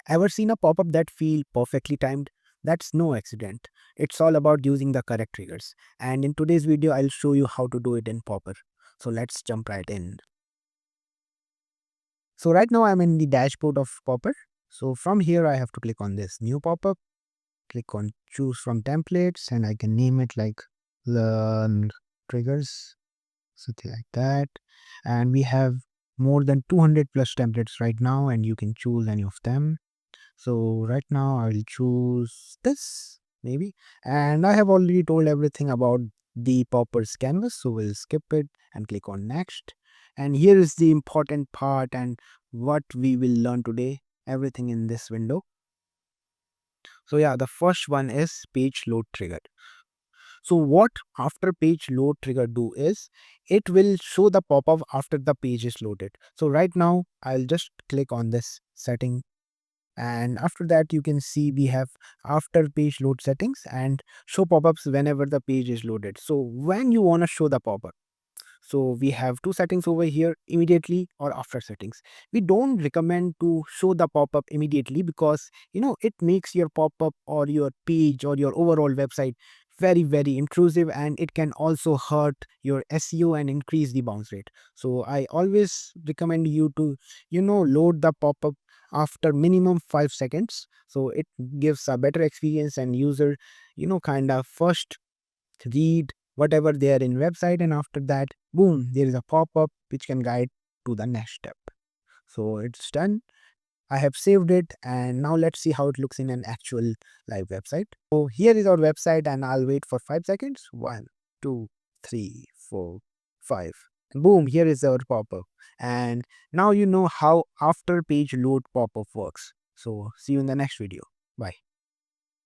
Ever seen a pop-up that feel perfectly timed? That's no accident. It's all about using the correct triggers. And in today's video, I'll show you how to do it in Popper. So let's jump right in. So right now I'm in the dashboard of Popper. So from here, I have to click on this new pop-up, click on choose from templates, and I can name it like learn triggers, something like that. And we have more than 200 plus templates right now, and you can choose any of them. So right now I'll choose this maybe. And I have already told everything about the Popper's canvas. So we'll skip it and click on next. And here is the important part and what we will learn today. Everything in this window. So yeah, the first one is page load trigger. So what after page load trigger do is it will show the pop-up after the page is loaded. So right now I'll just click on this setting, and after that you can see we have after page load settings and show pop-ups whenever the page is loaded. So when you want to show the pop-up, so we have two settings over here, immediately or after settings. We don't recommend to show the pop-up immediately because it makes your pop-up or your page or your overall website very intrusive, and it can also hurt your SEO and increase the bounce rate. So I always recommend you to load the pop-up after minimum 5 seconds, so it gives a better experience and user kind of first read whatever there in website, and after that boom, there is a pop-up which can guide to the next step. So it's done. I have saved it, and now let's see how it looks in an actual live website. So here is our website, and I'll wait for 5 seconds. 1 2 3 4 5, and boom, here is our pop-up. And now you know how after page load pop-up works. So see you in the next video. Bye.